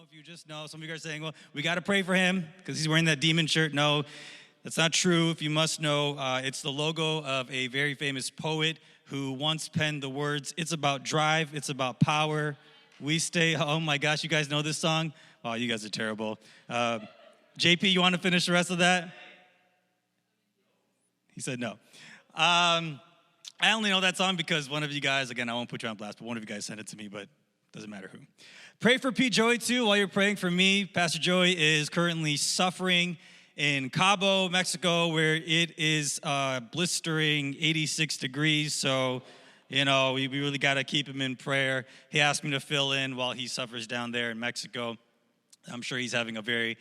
if you just know, some of you guys are saying, well, we got to pray for him because he's wearing that demon shirt. No, that's not true. If you must know, it's the logo of a very famous poet who once penned the words, "It's about drive, it's about power. We stay." Oh my gosh, you guys know this song? Wow, you guys are terrible. JP, you want to finish the rest of that? He said no. I only know that song because one of you guys, again, I won't put you on blast, but one of you guys sent it to me, but doesn't matter who. Pray for Pete Joey, too, while you're praying for me. Pastor Joey is currently suffering in Cabo, Mexico, where it is blistering 86 degrees. So, we really got to keep him in prayer. He asked me to fill in while he suffers down there in Mexico. I'm sure he's having a very,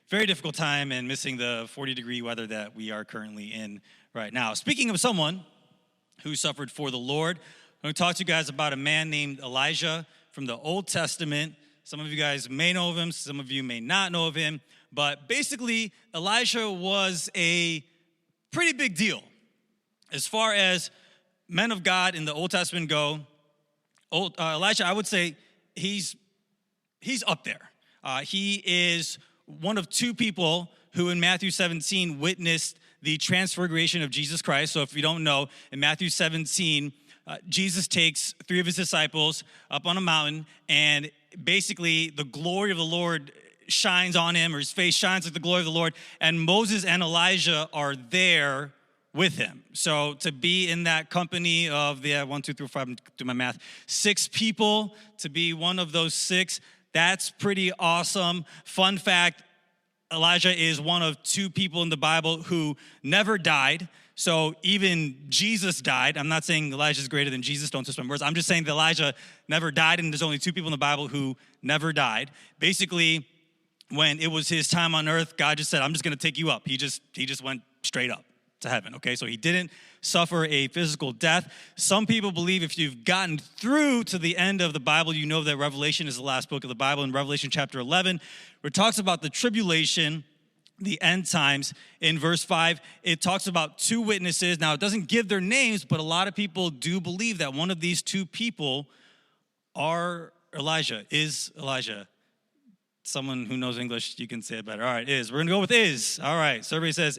very difficult time and missing the 40-degree weather that we are currently in right now. Speaking of someone who suffered for the Lord, I'm going to talk to you guys about a man named Elijah from the Old Testament. Some of you guys may know of him, some of you may not know of him, but basically Elijah was a pretty big deal. As far as men of God in the Old Testament go, Elijah, I would say he's up there. He is one of two people who in Matthew 17 witnessed the transfiguration of Jesus Christ. So if you don't know, in Matthew 17, Jesus takes three of his disciples up on a mountain, and basically the glory of the Lord shines on him, or his face shines like the glory of the Lord, and Moses and Elijah are there with him. So to be in that company of the 1, 2, 3, 4, 5, do my math, 6 people, to be one of those 6, that's pretty awesome. Fun fact, Elijah is one of 2 people in the Bible who never died. So even Jesus died. I'm not saying Elijah is greater than Jesus. Don't twist my words. I'm just saying that Elijah never died, and there's only 2 people in the Bible who never died. Basically, when it was his time on earth, God just said, "I'm just going to take you up." He just went straight up to heaven, okay? So he didn't suffer a physical death. Some people believe if you've gotten through to the end of the Bible, you know that Revelation is the last book of the Bible. In Revelation chapter 11, where it talks about the tribulation, the end times. In verse 5, it talks about 2 witnesses. Now, it doesn't give their names, but a lot of people do believe that one of these 2 people is Elijah. Someone who knows English, you can say it better. All right, is. We're going to go with is. All right, survey says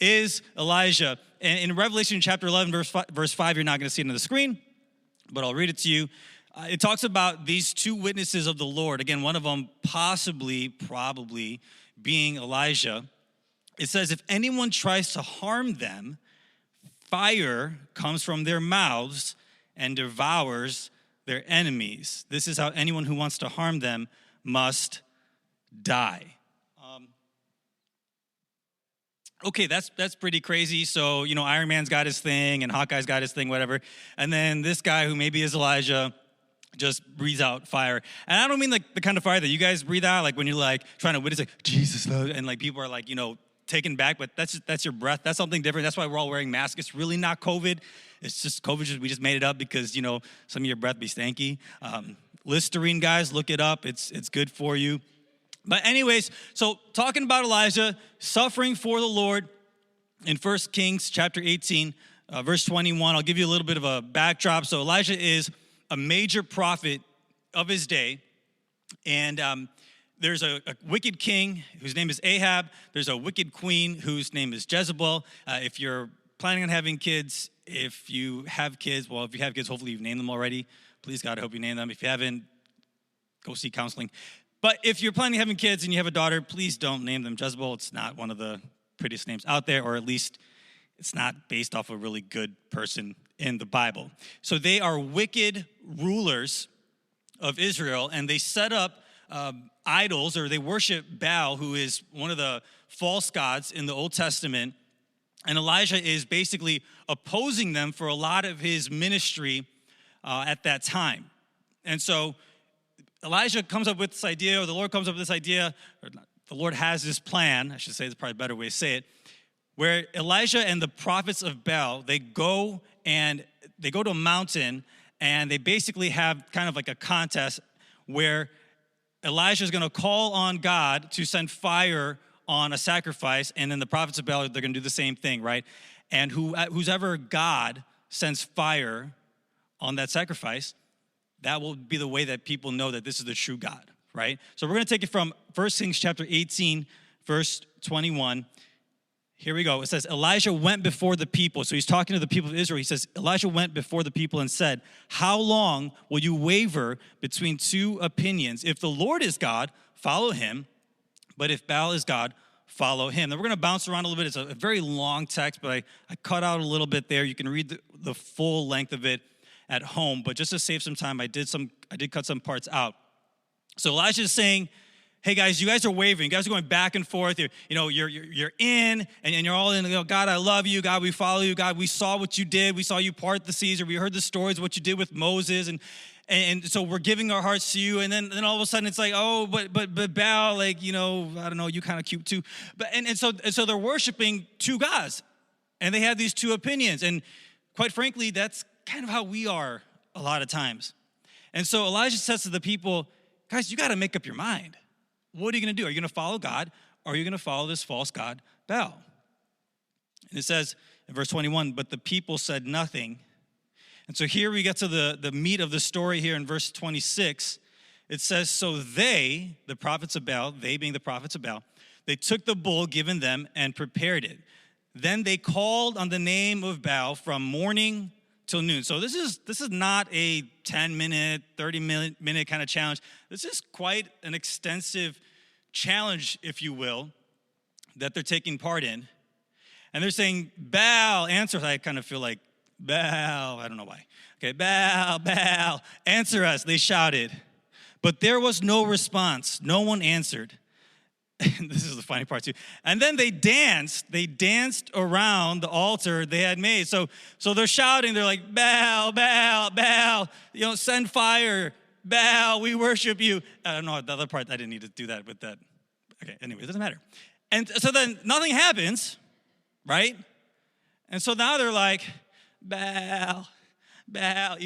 is Elijah. And in Revelation chapter 11, verse 5, you're not going to see it on the screen, but I'll read it to you. It talks about these 2 witnesses of the Lord. Again, one of them probably being Elijah. It says, if anyone tries to harm them, fire comes from their mouths and devours their enemies. This is how anyone who wants to harm them must die. Okay, that's pretty crazy. So, Iron Man's got his thing and Hawkeye's got his thing, whatever. And then this guy who maybe is Elijah just breathes out fire. And I don't mean like the kind of fire that you guys breathe out, like when you're like trying to witness, like, Jesus, Lord, and like people are like, taken back, but that's your breath. That's something different. That's why we're all wearing masks. It's really not COVID. It's just COVID. We just made it up because, some of your breath be stanky. Listerine, guys, look it up. It's good for you. But anyways, so talking about Elijah suffering for the Lord in 1 Kings chapter 18, verse 21, I'll give you a little bit of a backdrop. So Elijah is a major prophet of his day, and there's a wicked king whose name is Ahab. There's a wicked queen whose name is Jezebel. If you're planning on having kids, if you have kids, hopefully you've named them already. Please, God, I hope you name them. If you haven't, go seek counseling. But if you're planning on having kids and you have a daughter, please don't name them Jezebel. It's not one of the prettiest names out there, or at least it's not based off a really good person in the Bible. So they are wicked rulers of Israel, and they set up idols, or they worship Baal, who is one of the false gods in the Old Testament. And Elijah is basically opposing them for a lot of his ministry at that time. And so Elijah comes up with this idea, or the Lord comes up with this idea, or the Lord has this plan, I should say, that's probably a better way to say it, where Elijah and the prophets of Baal, they go to a mountain, and they basically have kind of like a contest where Elijah is going to call on God to send fire on a sacrifice, and then the prophets of Baal, they're going to do the same thing, right? And whoever God sends fire on that sacrifice, that will be the way that people know that this is the true God, right? So we're going to take it from 1 Kings chapter 18, verse 21. Here we go. It says, Elijah went before the people. So he's talking to the people of Israel. He says, Elijah went before the people and said, how long will you waver between two opinions? If the Lord is God, follow him. But if Baal is God, follow him. Now we're going to bounce around a little bit. It's a very long text, but I cut out a little bit there. You can read the full length of it at home. But just to save some time, I did cut some parts out. So Elijah is saying, hey guys, you guys are wavering. You guys are going back and forth. You're in, and you're all in. God, I love you. God, we follow you. God, we saw what you did. We saw you part the seas, or we heard the stories of what you did with Moses, and so we're giving our hearts to you. And then all of a sudden it's like, oh, but Baal, like, I don't know, you kind of cute too. But and so they're worshiping two gods, and they have these two opinions. And quite frankly, that's kind of how we are a lot of times. And so Elijah says to the people, guys, you got to make up your mind. What are you going to do? Are you going to follow God, or are you going to follow this false god, Baal? And it says in verse 21, but the people said nothing. And so here we get to the meat of the story here in verse 26. It says, so they, the prophets of Baal, they being the prophets of Baal, they took the bull given them and prepared it. Then they called on the name of Baal from morning till noon. So this is not a 10-minute, 30-minute kind of challenge. This is quite an extensive challenge, if you will, that they're taking part in. And they're saying, Baal, answer us. I kind of feel like, Baal, I don't know why. Okay, Baal, answer us, they shouted. But there was no response. No one answered. And this is the funny part too. And then they danced around the altar they had made. So they're shouting, they're like, Baal, Baal, Baal, send fire, Baal, we worship you. I don't know, the other part, I didn't need to do that with that. Okay, anyway, it doesn't matter. And so then nothing happens, right? And so now they're like, Baal, Baal,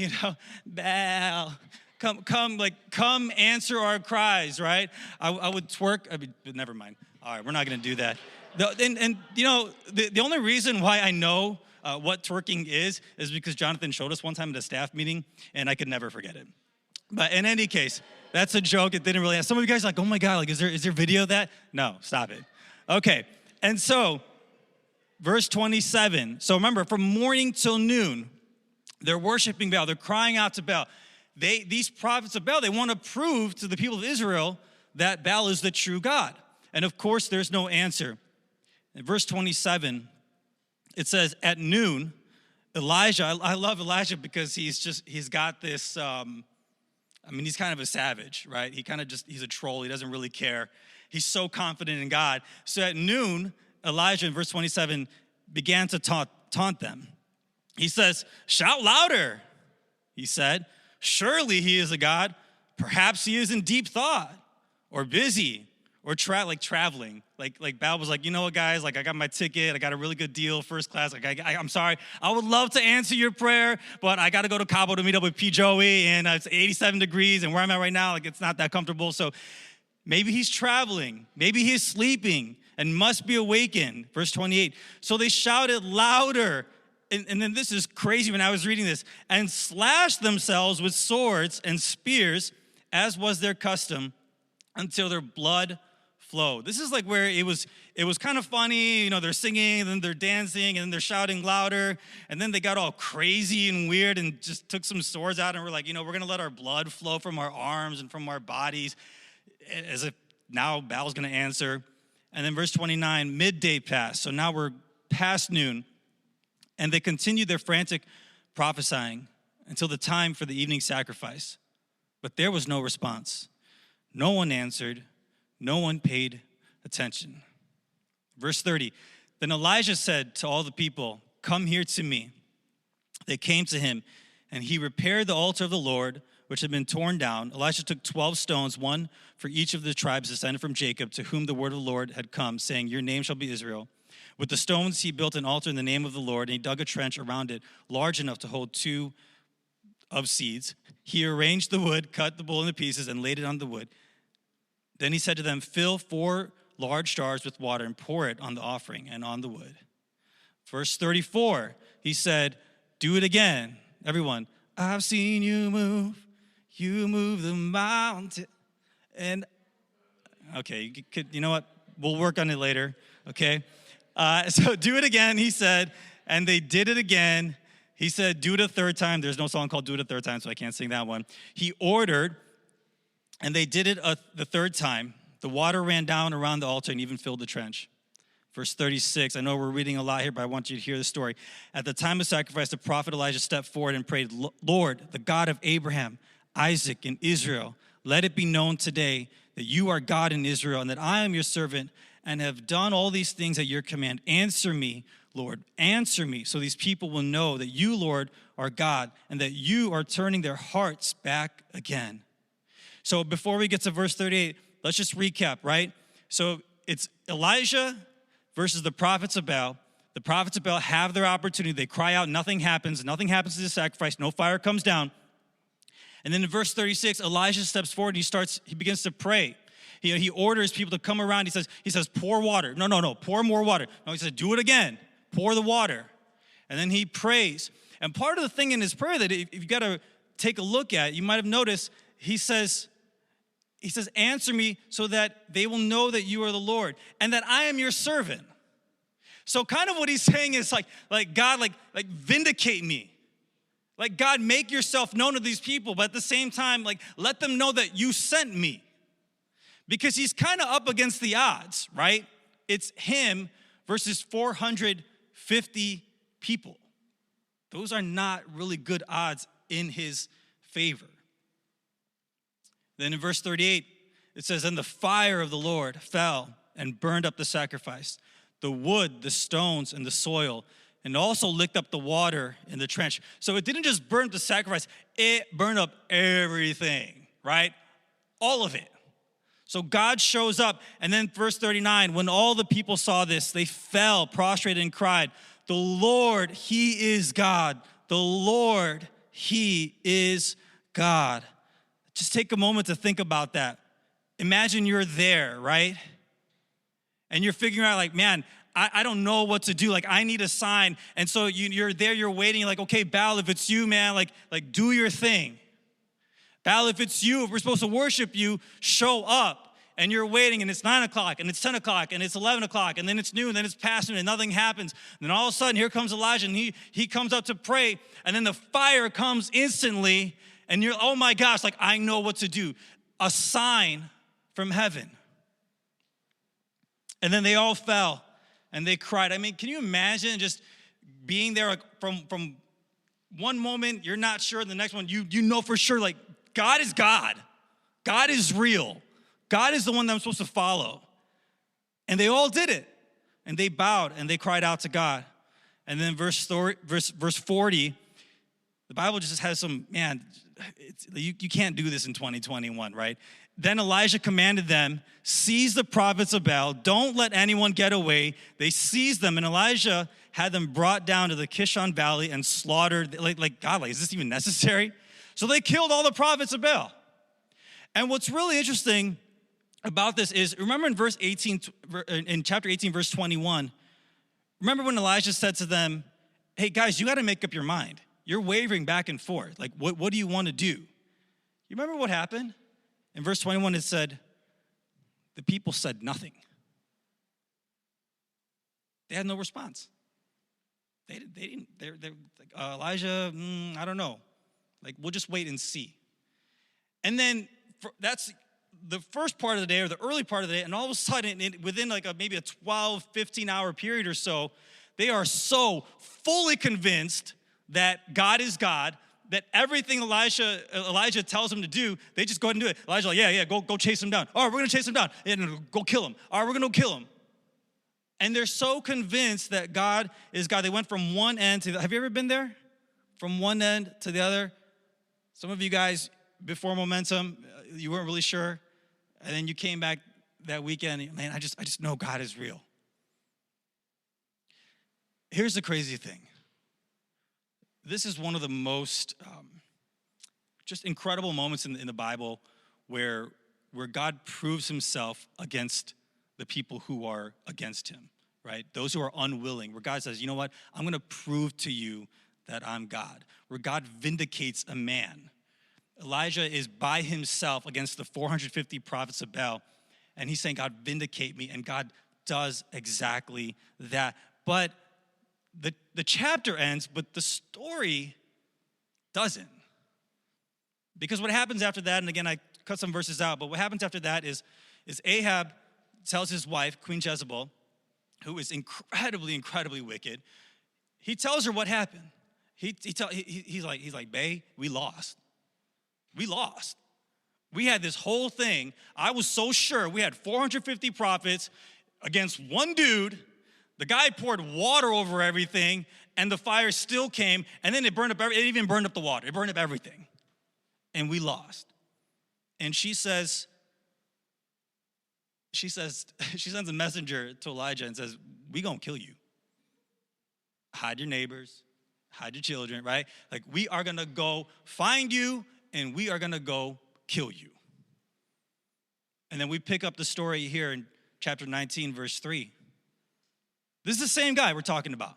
Baal. Come answer our cries, right? I would twerk. But never mind. All right, we're not going to do that. The only reason why I know what twerking is because Jonathan showed us one time at a staff meeting, and I could never forget it. But in any case, that's a joke. It didn't really have. Some of you guys are like, oh my God, like, is there video of that? No, stop it. Okay, and so verse 27. So remember, from morning till noon, they're worshiping Baal. They're crying out to Baal. These prophets of Baal, they want to prove to the people of Israel that Baal is the true God. And of course, there's no answer. In verse 27, it says, at noon, Elijah, I love Elijah because he's got this, he's kind of a savage, right? He's a troll. He doesn't really care. He's so confident in God. So at noon, Elijah, in verse 27, began to taunt them. He says, shout louder, he said. Surely he is a God. Perhaps he is in deep thought or busy or traveling. Like Baal was like, you know what, guys? Like, I got my ticket. I got a really good deal, first class. Like, I'm sorry. I would love to answer your prayer, but I got to go to Cabo to meet up with P. Joey, and it's 87 degrees, and where I'm at right now, like, it's not that comfortable. So maybe he's traveling. Maybe he's sleeping and must be awakened. Verse 28. So they shouted louder. And then this is crazy when I was reading this, and slashed themselves with swords and spears, as was their custom, until their blood flowed. This is like where it was kind of funny, they're singing, and then they're dancing, and then they're shouting louder, and then they got all crazy and weird and just took some swords out, and we're like, we're gonna let our blood flow from our arms and from our bodies, as if now Baal's gonna answer. And then verse 29, midday passed, so now we're past noon. And they continued their frantic prophesying until the time for the evening sacrifice. But there was no response. No one answered. No one paid attention. Verse 30, then Elijah said to all the people, come here to me. They came to him, and he repaired the altar of the Lord, which had been torn down. Elisha took 12 stones, one for each of the tribes descended from Jacob, to whom the word of the Lord had come, saying, your name shall be Israel. With the stones, he built an altar in the name of the Lord, and he dug a trench around it, large enough to hold 2 of seeds. He arranged the wood, cut the bull into pieces, and laid it on the wood. Then he said to them, fill 4 large jars with water and pour it on the offering and on the wood. Verse 34, he said, do it again. Everyone, I've seen you move the mountain. And, okay, you know what? We'll work on it later, okay? So do it again, he said, and they did it again. He said, do it a third time. There's no song called Do It a Third Time, so I can't sing that one. He ordered, and they did it the third time. The water ran down around the altar and even filled the trench. Verse 36, I know we're reading a lot here, but I want you to hear the story. At the time of sacrifice, the prophet Elijah stepped forward and prayed, Lord, the God of Abraham, Isaac, and Israel, let it be known today that you are God in Israel and that I am your servant and have done all these things at your command. Answer me, Lord, answer me, so these people will know that you, Lord, are God and that you are turning their hearts back again. So before we get to verse 38, let's just recap, right? So it's Elijah versus the prophets of Baal. The prophets of Baal have their opportunity. They cry out, nothing happens. Nothing happens to the sacrifice. No fire comes down. And then in verse 36, Elijah steps forward and he begins to pray. He orders people to come around. He says, pour water. No, pour more water. No, he says, do it again. Pour the water. And then he prays. And part of the thing in his prayer that if you got to take a look at, you might have noticed, he says, answer me so that they will know that you are the Lord and that I am your servant. So kind of what he's saying is like God, like vindicate me. Like, God, make yourself known to these people, but at the same time, like, let them know that you sent me. Because he's kind of up against the odds, right? It's him versus 450 people. Those are not really good odds in his favor. Then in verse 38, it says, and the fire of the Lord fell and burned up the sacrifice, the wood, the stones, and the soil, and also licked up the water in the trench. So it didn't just burn up the sacrifice, it burned up everything, right? All of it. So God shows up, and then verse 39, when all the people saw this, they fell prostrated and cried, the Lord, he is God. The Lord, he is God. Just take a moment to think about that. Imagine you're there, right? And you're figuring out like, man, I don't know what to do. Like, I need a sign. And so you're there, you're waiting. You're like, okay, Baal, if it's you, man, like do your thing. Baal, if it's you, if we're supposed to worship you, show up. And you're waiting, and it's 9 o'clock, and it's 10 o'clock, and it's 11 o'clock, and then it's noon, and then it's past noon, and nothing happens. And then all of a sudden, here comes Elijah, and he comes up to pray, and then the fire comes instantly, and you're, oh my gosh, like, I know what to do. A sign from heaven. And then they all fell. And they cried. I mean, can you imagine just being there like from one moment, you're not sure, the next one, you know for sure, like, God is God. God is real. God is the one that I'm supposed to follow. And they all did it. And they bowed and they cried out to God. And then verse 40, the Bible just has some, man, you can't do this in 2021, right? Then Elijah commanded them, seize the prophets of Baal. Don't let anyone get away. They seized them, and Elijah had them brought down to the Kishon Valley and slaughtered. God, is this even necessary? So they killed all the prophets of Baal. And what's really interesting about this is, remember in chapter 18, verse 21, remember when Elijah said to them, hey, guys, you got to make up your mind. You're wavering back and forth. Like, what do you want to do? You remember what happened? In verse 21, it said, the people said nothing. They had no response. They didn't. They're like, Elijah, I don't know. Like, we'll just wait and see. And then that's the first part of the day or the early part of the day, and all of a sudden, within like maybe a 12, 15-hour period or so, they are so fully convinced that God is God, that everything Elijah tells them to do, they just go ahead and do it. Elijah's like, yeah, go chase him down. All right, we're going to chase him down. And go kill him. All right, we're going to kill him. And they're so convinced that God is God. They went from one end to the, have you ever been there? From one end to the other? Some of you guys, before Momentum, you weren't really sure. And then you came back that weekend, and, man, I just know God is real. Here's the crazy thing. This is one of the most just incredible moments in the Bible where God proves himself against the people who are against him, right? Those who are unwilling, where God says, you know what? I'm going to prove to you that I'm God. Where God vindicates a man. Elijah is by himself against the 450 prophets of Baal. And he's saying, God, vindicate me. And God does exactly that. But the chapter ends, but the story doesn't. Because what happens after that, and again, I cut some verses out, but what happens after that is Ahab tells his wife, Queen Jezebel, who is incredibly, incredibly wicked, he tells her what happened. He's like, babe, we lost. We lost. We had this whole thing. I was so sure we had 450 prophets against one dude. The guy poured water over everything, and the fire still came, and then it burned up. It even burned up the water. It burned up everything, and we lost. And she sends a messenger to Elijah and says, we gonna kill you. Hide your neighbors, hide your children, right? Like, we are gonna go find you, and we are gonna go kill you. And then we pick up the story here in chapter 19, verse 3. This is the same guy we're talking about.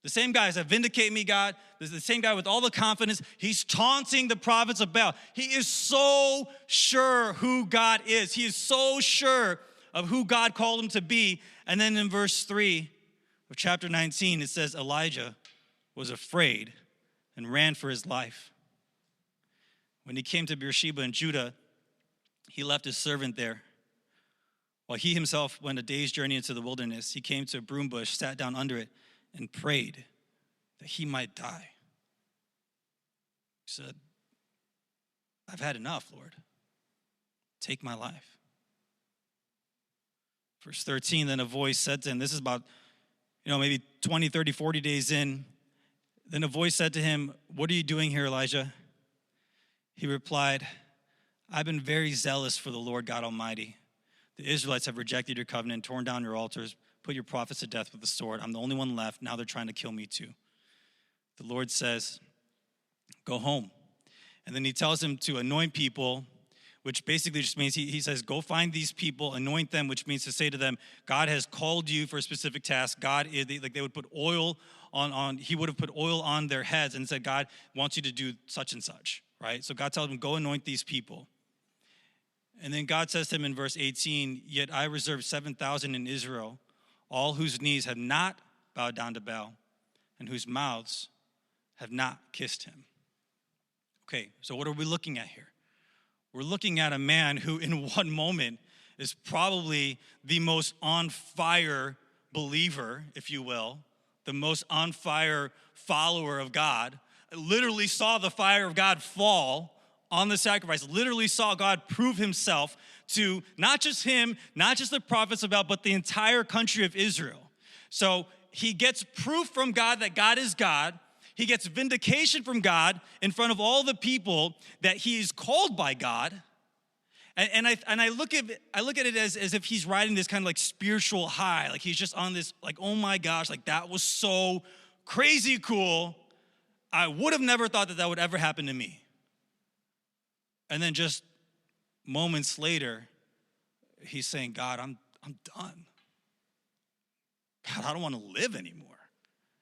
The same guy that vindicate me, God. This is the same guy with all the confidence. He's taunting the prophets of Baal. He is so sure who God is. He is so sure of who God called him to be. And then in verse 3 of chapter 19, it says, Elijah was afraid and ran for his life. When he came to Beersheba in Judah, he left his servant there. While he himself went a day's journey into the wilderness, he came to a broom bush, sat down under it, and prayed that he might die. He said, I've had enough, Lord. Take my life. Verse 13, then a voice said to him, this is about, maybe 20, 30, 40 days in. Then a voice said to him, what are you doing here, Elijah? He replied, I've been very zealous for the Lord God Almighty. The Israelites have rejected your covenant, torn down your altars, put your prophets to death with the sword. I'm the only one left. Now they're trying to kill me too. The Lord says, go home. And then he tells him to anoint people, which basically just means he says, go find these people, anoint them, which means to say to them, God has called you for a specific task. They would put oil he would have put oil on their heads and said, God wants you to do such and such, right? So God tells him, go anoint these people. And then God says to him in verse 18, yet I reserved 7,000 in Israel, all whose knees have not bowed down to Baal, and whose mouths have not kissed him. Okay, so what are we looking at here? We're looking at a man who in one moment is probably the most on fire believer, if you will, the most on fire follower of God, literally saw the fire of God fall on the sacrifice, literally saw God prove himself to not just him, not just the prophets of Baal, but the entire country of Israel. So he gets proof from God that God is God. He gets vindication from God in front of all the people that he is called by God. And I look at it as if he's riding this kind of like spiritual high. Like he's just on this, like, oh my gosh, like that was so crazy cool. I would have never thought that would ever happen to me. And then just moments later, he's saying, God, I'm done. God, I don't want to live anymore.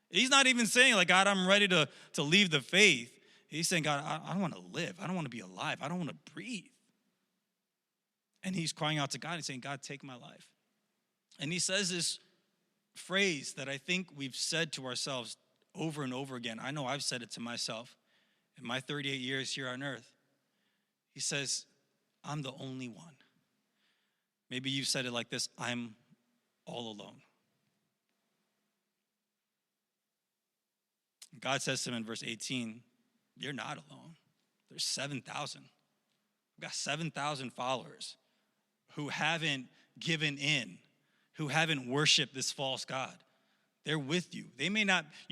He's not even saying, like, God, I'm ready to leave the faith. He's saying, God, I don't want to live. I don't want to be alive. I don't want to breathe. And he's crying out to God. He's saying, God, take my life. And he says this phrase that I think we've said to ourselves over and over again. I know I've said it to myself in my 38 years here on earth. He says, I'm the only one. Maybe you've said it like this, I'm all alone. God says to him in verse 18, you're not alone. There's 7,000. We've got 7,000 followers who haven't given in, who haven't worshiped this false god. They're with you. You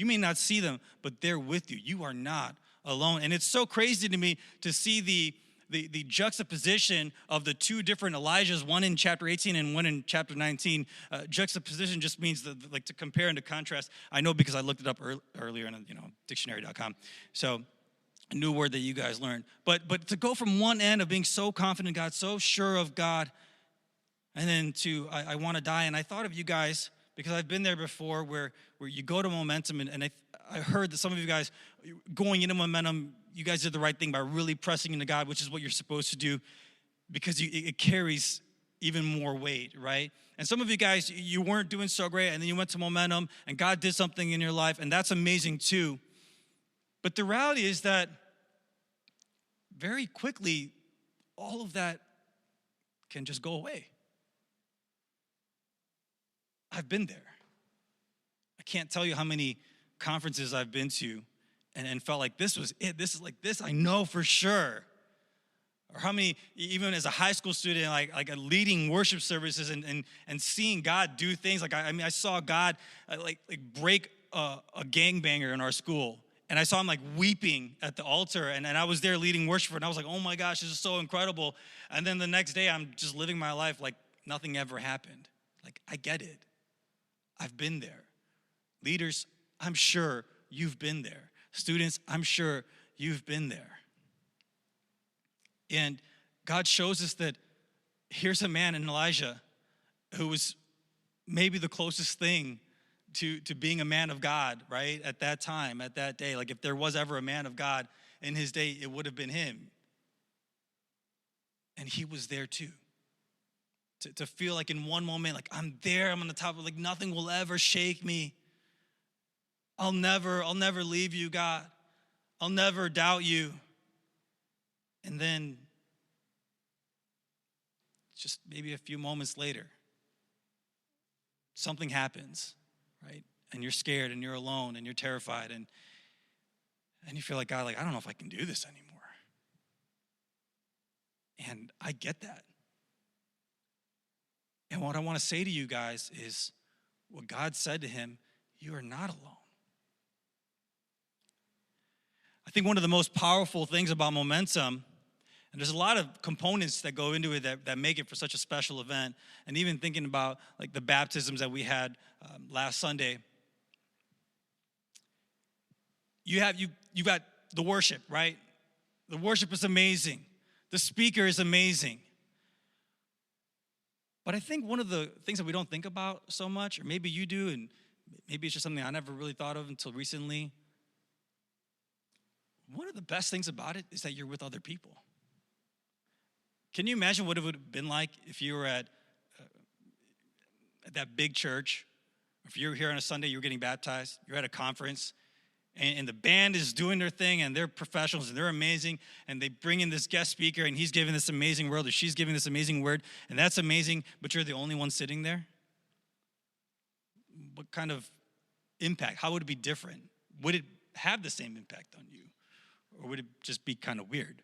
may not see them, but they're with you. You are not alone. And it's so crazy to me to see the juxtaposition of the two different Elijahs, one in chapter 18 and one in chapter 19. Juxtaposition just means to compare and to contrast. I know because I looked it up earlier in dictionary.com. So a new word that you guys learned. But to go from one end of being so confident in God, so sure of God, and then to I want to die. And I thought of you guys because I've been there before where you go to Momentum, and I heard that some of you guys going into Momentum, you guys did the right thing by really pressing into God, which is what you're supposed to do, because it carries even more weight, right? And some of you guys, you weren't doing so great, and then you went to Momentum, and God did something in your life, and that's amazing too. But the reality is that very quickly, all of that can just go away. I've been there. I can't tell you how many conferences I've been to and felt like this was it. This is like this, I know for sure. Or how many, even as a high school student, like leading worship services and seeing God do things. Like, I saw God like break a gangbanger in our school. And I saw him like weeping at the altar. And I was there leading worship. And I was like, oh my gosh, this is so incredible. And then the next day, I'm just living my life like nothing ever happened. Like, I get it. I've been there. Leaders, I'm sure you've been there. Students, I'm sure you've been there. And God shows us that here's a man in Elijah who was maybe the closest thing to being a man of God, right? At that time, at that day. Like if there was ever a man of God in his day, it would have been him. And he was there too. To feel like in one moment, like I'm there, I'm on the top of like nothing will ever shake me. I'll never leave you, God. I'll never doubt you. And then just maybe a few moments later, something happens, right? And you're scared and you're alone and you're terrified and you feel like, God, like, I don't know if I can do this anymore. And I get that. And what I want to say to you guys is what God said to him, you are not alone. I think one of the most powerful things about Momentum, and there's a lot of components that go into it that make it for such a special event, and even thinking about like the baptisms that we had last Sunday, you've got the worship, right? The worship is amazing. The speaker is amazing. But I think one of the things that we don't think about so much, or maybe you do, and maybe it's just something I never really thought of until recently, one of the best things about it is that you're with other people. Can you imagine what it would have been like if you were at that big church, if you were here on a Sunday, you were getting baptized, you're at a conference, and the band is doing their thing, and they're professionals, and they're amazing, and they bring in this guest speaker, and he's giving this amazing word, or she's giving this amazing word, and that's amazing, but you're the only one sitting there? What kind of impact? How would it be different? Would it have the same impact on you? Or would it just be kind of weird?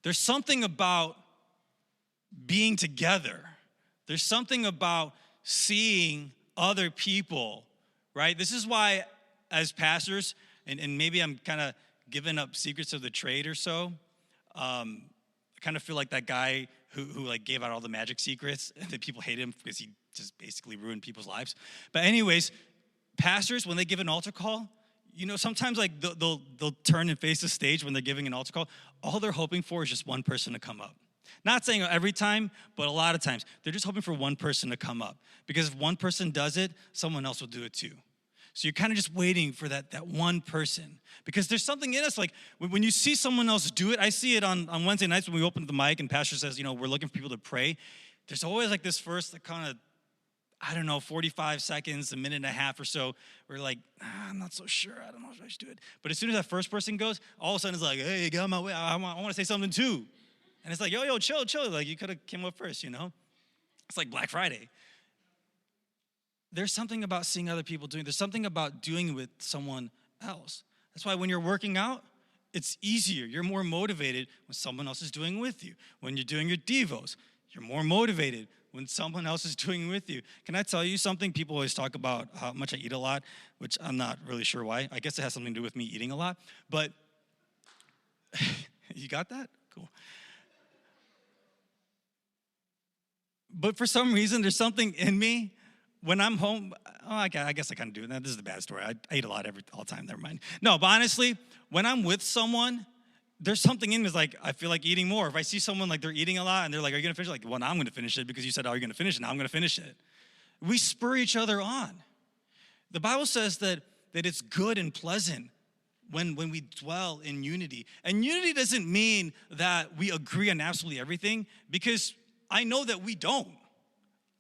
There's something about being together. There's something about seeing other people, right? This is why, as pastors, and maybe I'm kind of giving up secrets of the trade or so, I kind of feel like that guy who like gave out all the magic secrets, and that people hate him because he just basically ruined people's lives. But anyways, pastors, when they give an altar call, you know, sometimes like they'll turn and face the stage when they're giving an altar call. All they're hoping for is just one person to come up. Not saying every time, but a lot of times. They're just hoping for one person to come up. Because if one person does it, someone else will do it too. So you're kind of just waiting for that one person. Because there's something in us, like when you see someone else do it, I see it on Wednesday nights when we open the mic and pastor says, you know, we're looking for people to pray. There's always like this first kind of, 45 seconds, a minute and a half or so, we're like, I'm not so sure. I don't know if I should do it. But as soon as that first person goes, all of a sudden it's like, hey, get out of my way. I want to say something too. And it's like, yo, chill. Like you could have came up first, you know? It's like Black Friday. There's something about seeing other people doing. There's something about doing it with someone else. That's why when you're working out, it's easier. You're more motivated when someone else is doing it with you. When you're doing your devos, you're more motivated when someone else is doing it with you. Can I tell you something? People always talk about how much I eat a lot, which I'm not really sure why. I guess it has something to do with me eating a lot. But you got that? Cool. But for some reason, there's something in me when I'm home. I guess I kind of do that. This is the bad story. I eat a lot all the time. Never mind. No, but honestly, when I'm with someone, there's something in me that's like, I feel like eating more. If I see someone like they're eating a lot and they're like, are you going to finish it? Like, well, now I'm going to finish it because you said, oh, you're going to finish it. Now I'm going to finish it. We spur each other on. The Bible says that it's good and pleasant when we dwell in unity. And unity doesn't mean that we agree on absolutely everything, because I know that we don't.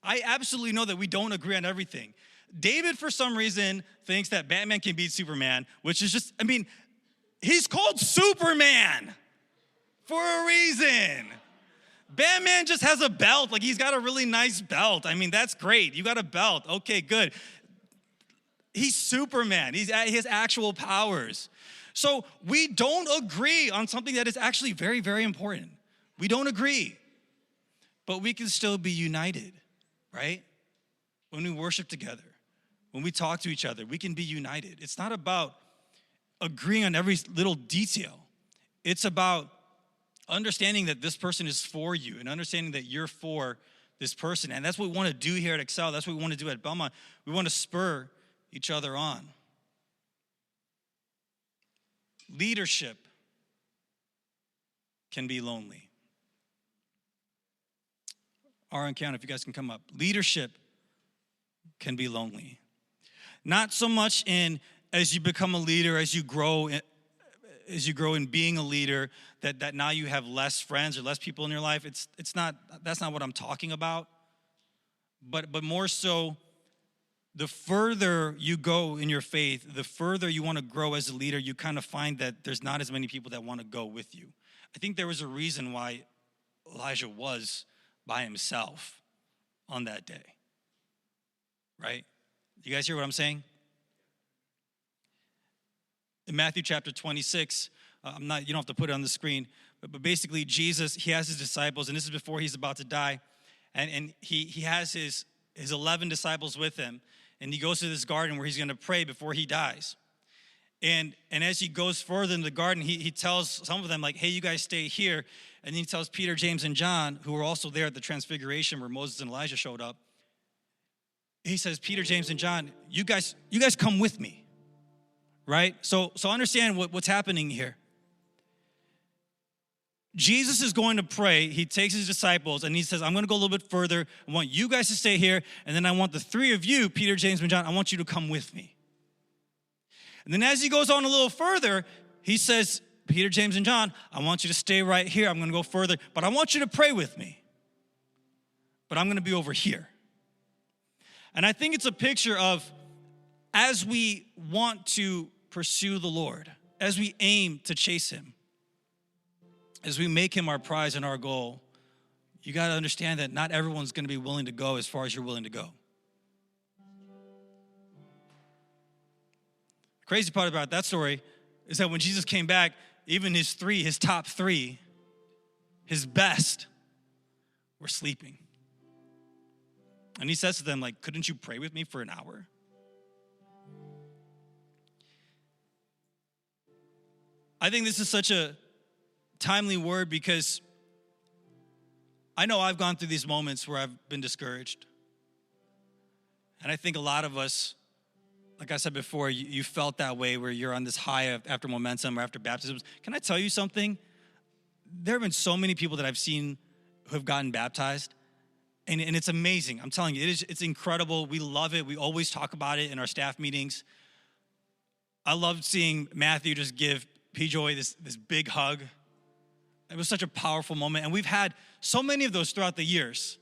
I absolutely know that we don't agree on everything. David, for some reason, thinks that Batman can beat Superman, which is just, he's called Superman for a reason. Batman just has a belt. Like, he's got a really nice belt. That's great. You got a belt. Okay, good. He's Superman. He has actual powers. So we don't agree on something that is actually very, very important. We don't agree. But we can still be united, right? When we worship together, when we talk to each other, we can be united. It's not about agreeing on every little detail. It's about understanding that this person is for you and understanding that you're for this person. And that's what we want to do here at Excel. That's what we want to do at Belmont. We want to spur each other on. Leadership can be lonely. Aaron, Count, if you guys can come up. Leadership can be lonely. Not so much in as you become a leader, as you grow in being a leader, that now you have less friends or less people in your life. That's not what I'm talking about. But more so, the further you go in your faith, the further you want to grow as a leader, you kind of find that there's not as many people that want to go with you. I think there was a reason why Elijah was by himself on that day, right? You guys hear what I'm saying? In Matthew chapter 26, you don't have to put it on the screen, but basically Jesus, he has his disciples, and this is before he's about to die, and he has his 11 disciples with him, and he goes to this garden where he's going to pray before he dies. And as he goes further in the garden, he tells some of them, like, hey, you guys stay here. And then he tells Peter, James, and John, who were also there at the transfiguration where Moses and Elijah showed up. He says, Peter, James, and John, you guys come with me, right? So understand what's happening here. Jesus is going to pray. He takes his disciples and he says, I'm going to go a little bit further. I want you guys to stay here. And then I want the three of you, Peter, James, and John, I want you to come with me. And then as he goes on a little further, he says, Peter, James, and John, I want you to stay right here. I'm going to go further, but I want you to pray with me. But I'm going to be over here. And I think it's a picture of, as we want to pursue the Lord, as we aim to chase him, as we make him our prize and our goal, you got to understand that not everyone's going to be willing to go as far as you're willing to go. Crazy part about that story is that when Jesus came back, even his top three, his best, were sleeping. And he says to them, like, couldn't you pray with me for an hour? I think this is such a timely word because I know I've gone through these moments where I've been discouraged. And I think a lot of us, like I said before, you felt that way where you're on this high after momentum or after baptisms. Can I tell you something? There have been so many people that I've seen who have gotten baptized, and it's amazing. I'm telling you, it's incredible. We love it. We always talk about it in our staff meetings. I loved seeing Matthew just give P. Joy this big hug. It was such a powerful moment, and we've had so many of those throughout the years.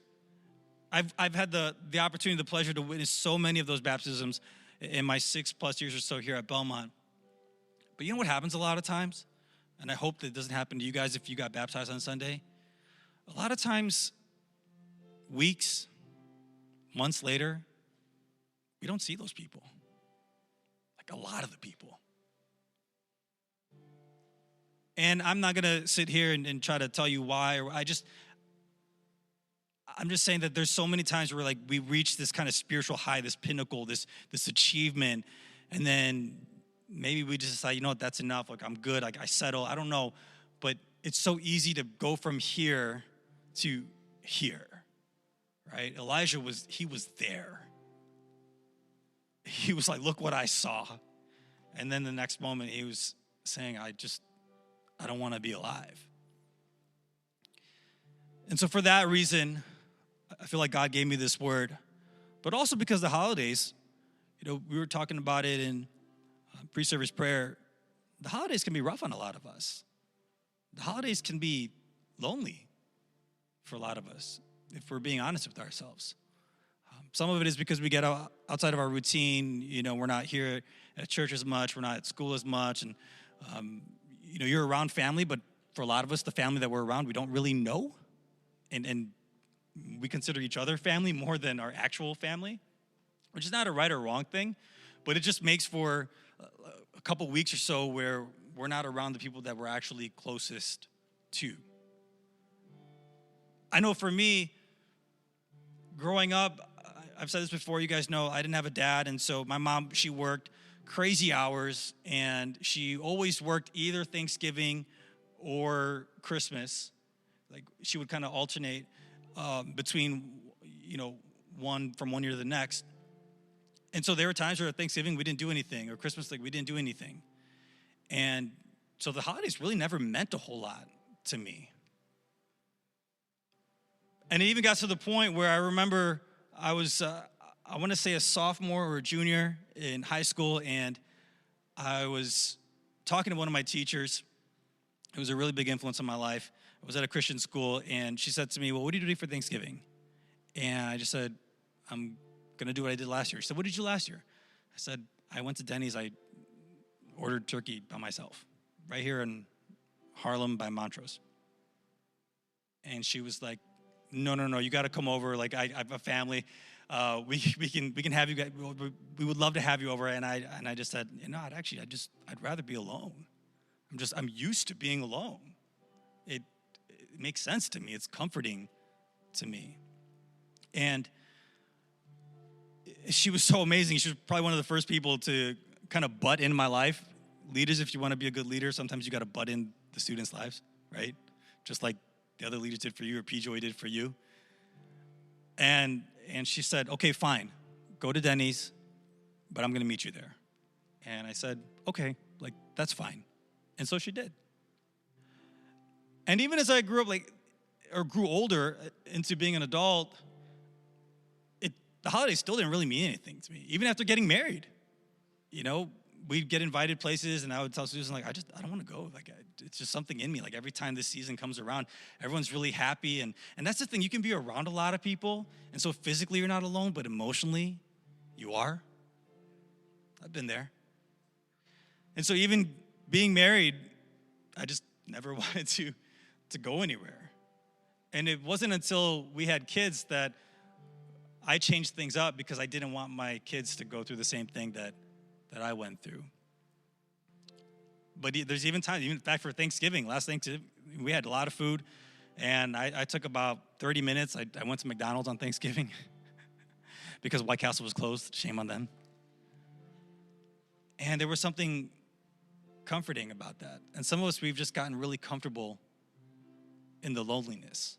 I've had the opportunity, the pleasure to witness so many of those baptisms in my 6+ years or so here at Belmont. But you know what happens a lot of times? And I hope that it doesn't happen to you guys if you got baptized on Sunday. A lot of times, weeks, months later, we don't see those people. Like a lot of the people. And I'm not going to sit here and try to tell you why. I'm just saying that there's so many times where we reach this kind of spiritual high, this pinnacle, this achievement, and then maybe we just decide, you know what, that's enough. Like, I'm good. Like, I settle. I don't know. But it's so easy to go from here to here, right? Elijah was there. He was like, look what I saw. And then the next moment he was saying, I don't want to be alive. And so for that reason, I feel like God gave me this word, but also because the holidays, we were talking about it in pre-service prayer. the holidays can be rough on a lot of us. The holidays can be lonely for a lot of us, if we're being honest with ourselves. Some of it is because we get outside of our routine. We're not here at church as much. We're not at school as much. And, you're around family, but for a lot of us, the family that we're around, we don't really know. And we consider each other family more than our actual family, which is not a right or wrong thing, but it just makes for a couple weeks or so where we're not around the people that we're actually closest to. I know for me, growing up, I've said this before, you guys know, I didn't have a dad, and so my mom, she worked crazy hours, and she always worked either Thanksgiving or Christmas. Like, she would kind of alternate between, one from one year to the next. And so there were times where at Thanksgiving we didn't do anything, or Christmas, we didn't do anything. And so the holidays really never meant a whole lot to me. And it even got to the point where I remember I was, I want to say a sophomore or a junior in high school, and I was talking to one of my teachers who was a really big influence on my life. I was at a Christian school, and she said to me, well, what are you doing for Thanksgiving? And I just said, I'm going to do what I did last year. She said, what did you do last year? I said, I went to Denny's. I ordered turkey by myself right here in Harlem by Montrose. And she was like, no, you got to come over. Like, I have a family. We can have you guys. We would love to have you over. And I just said, I'd rather be alone. I'm used to being alone. It makes sense to me. It's comforting to me. And she was so amazing. She was probably one of the first people to kind of butt in my life. Leaders, if you want to be a good leader, sometimes you got to butt in the students' lives, right? Just like the other leaders did for you, or P-Joy did for you. And she said, okay, fine, go to Denny's, but I'm going to meet you there. And I said, okay, like, that's fine. And so she did. And even as I grew older into being an adult, the holidays still didn't really mean anything to me. Even after getting married, we'd get invited places, and I would tell Susan, like, I don't want to go. Like, it's just something in me. Like, every time this season comes around, everyone's really happy. And that's the thing. You can be around a lot of people, and so physically you're not alone, but emotionally you are. I've been there. And so even being married, I just never wanted to go anywhere. And it wasn't until we had kids that I changed things up, because I didn't want my kids to go through the same thing that I went through. But there's even times, even back for Thanksgiving, last Thanksgiving, we had a lot of food, and I took about 30 minutes. I went to McDonald's on Thanksgiving because White Castle was closed. Shame on them. And there was something comforting about that. And some of us, we've just gotten really comfortable in the loneliness.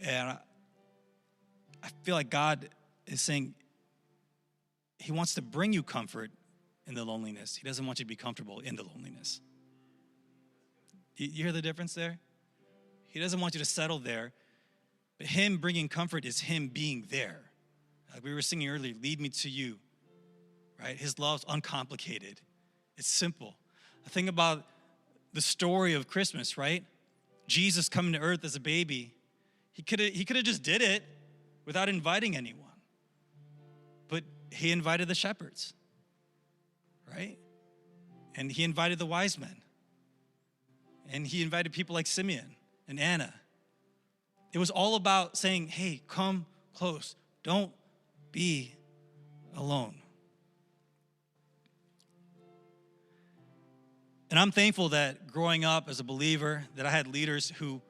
And I feel like God is saying he wants to bring you comfort in the loneliness. He doesn't want you to be comfortable in the loneliness. You hear the difference there? He doesn't want you to settle there, but him bringing comfort is him being there. Like we were singing earlier, lead me to you, right? His love's uncomplicated. It's simple. I think about the story of Christmas, right? Jesus coming to earth as a baby. He could have just did it without inviting anyone. But he invited the shepherds, right? And he invited the wise men. And he invited people like Simeon and Anna. It was all about saying, hey, come close. Don't be alone. And I'm thankful that growing up as a believer, that I had leaders who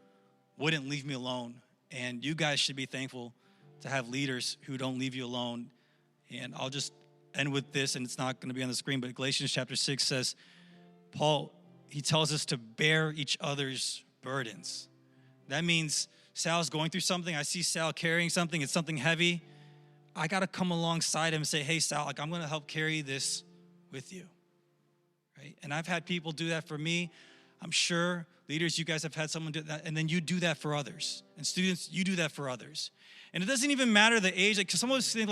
wouldn't leave me alone. And you guys should be thankful to have leaders who don't leave you alone. And I'll just end with this, and it's not going to be on the screen, but Galatians chapter 6 says, Paul, he tells us to bear each other's burdens. That means Sal's going through something. I see Sal carrying something. It's something heavy. I got to come alongside him and say, hey, Sal, I'm going to help carry this with you. Right? And I've had people do that for me. I'm sure, leaders, you guys have had someone do that, and then you do that for others. And students, you do that for others. And it doesn't even matter the age. Because some of us think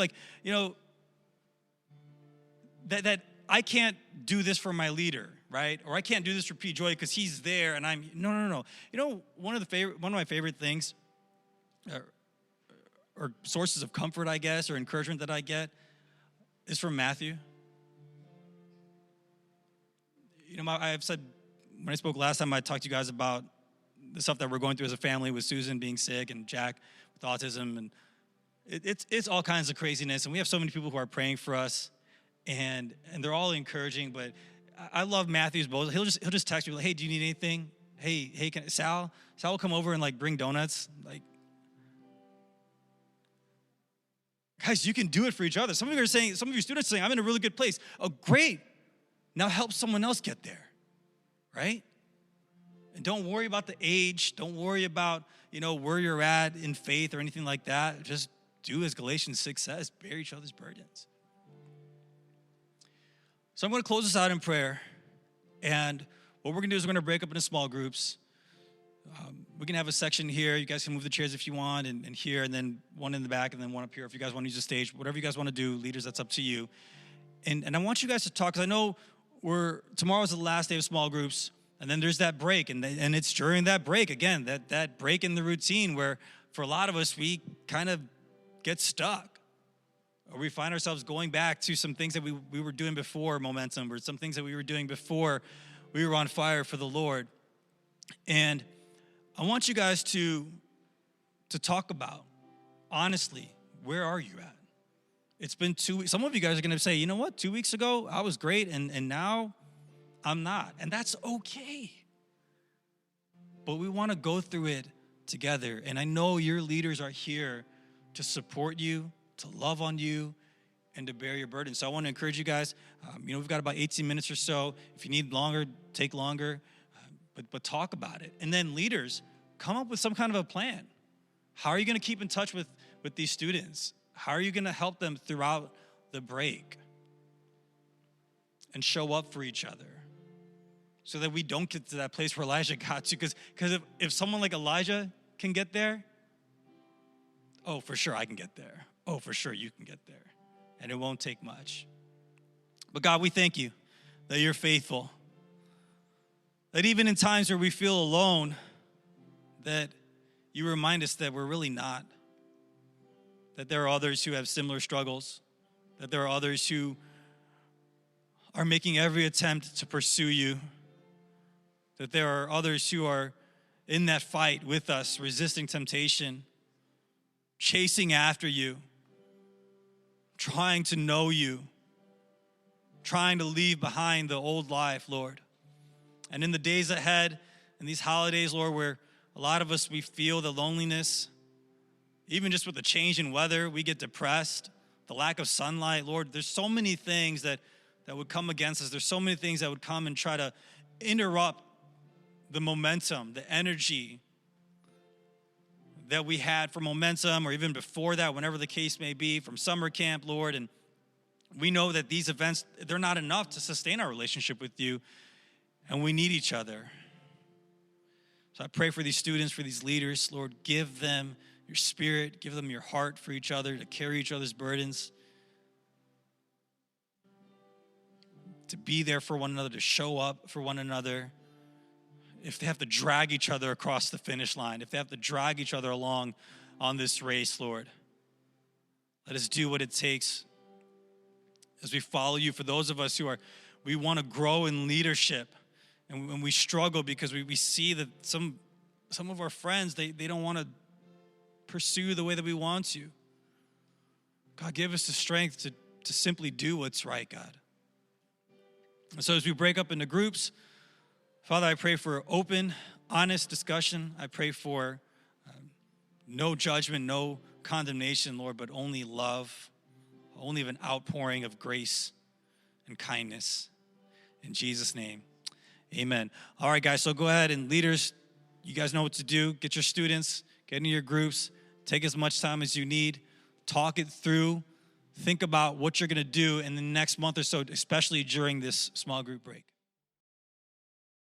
that I can't do this for my leader. right? Or I can't do this for P. Joy because he's there and I'm, no. You know, one of my favorite things or sources of comfort, I guess, or encouragement that I get is from Matthew. You know, I've said, when I spoke last time, I talked to you guys about the stuff that we're going through as a family with Susan being sick and Jack with autism, and it's all kinds of craziness. And we have so many people who are praying for us, and they're all encouraging. But I love Matthew's both. He'll just text me like, "Hey, do you need anything? Hey, Sal will come over and like bring donuts. Like, guys, you can do it for each other. Some of your students are saying, I'm in a really good place. Oh, great. Now help someone else get there, right? And don't worry about the age. Don't worry about, where you're at in faith or anything like that. Just do as Galatians 6 says, bear each other's burdens. So I'm going to close this out in prayer. And what we're going to do is we're going to break up into small groups. We can have a section here. You guys can move the chairs if you want, and here, and then one in the back, and then one up here if you guys want to use the stage. Whatever you guys want to do, leaders, that's up to you. And I want you guys to talk, because I know tomorrow's the last day of small groups, and then there's that break, and it's during that break, again, that break in the routine where for a lot of us, we kind of get stuck, or we find ourselves going back to some things that we were doing before Momentum, or some things that we were doing before we were on fire for the Lord. And I want you guys to talk about, honestly, where are you at? It's been 2 weeks. Some of you guys are going to say, you know what? 2 weeks ago, I was great, and now I'm not. And that's okay. But we want to go through it together. And I know your leaders are here to support you, to love on you, and to bear your burden. So I want to encourage you guys. We've got about 18 minutes or so. If you need longer, take longer. But talk about it. And then leaders, come up with some kind of a plan. How are you going to keep in touch with these students? How are you going to help them throughout the break? And show up for each other so that we don't get to that place where Elijah got to. Because if someone like Elijah can get there, oh, for sure I can get there. Oh, for sure you can get there. And it won't take much. But God, we thank you that you're faithful. That even in times where we feel alone, that you remind us that we're really not. That there are others who have similar struggles. That there are others who are making every attempt to pursue you. That there are others who are in that fight with us, resisting temptation, chasing after you, trying to know you, trying to leave behind the old life, Lord. And in the days ahead, in these holidays, Lord, where a lot of us, we feel the loneliness, even just with the change in weather, we get depressed, the lack of sunlight, Lord, there's so many things that would come against us. There's so many things that would come and try to interrupt the momentum, the energy that we had for Momentum, or even before that, whenever the case may be, from summer camp, Lord. And we know that these events, they're not enough to sustain our relationship with you, and we need each other. So I pray for these students, for these leaders, Lord, give them your spirit, give them your heart for each other, to carry each other's burdens, to be there for one another, to show up for one another. If they have to drag each other across the finish line, if they have to drag each other along on this race, Lord, let us do what it takes as we follow you. For those of us we want to grow in leadership, and when we struggle because we see that some of our friends, they don't want to pursue the way that we want to. God, give us the strength to simply do what's right, God. And so as we break up into groups, Father, I pray for open, honest discussion. I pray for no judgment, no condemnation, Lord, but only love, only an outpouring of grace and kindness. In Jesus' name, amen. All right, guys, so go ahead, and leaders, you guys know what to do. Get your students, get into your groups, take as much time as you need, talk it through, think about what you're going to do in the next month or so, especially during this small group break.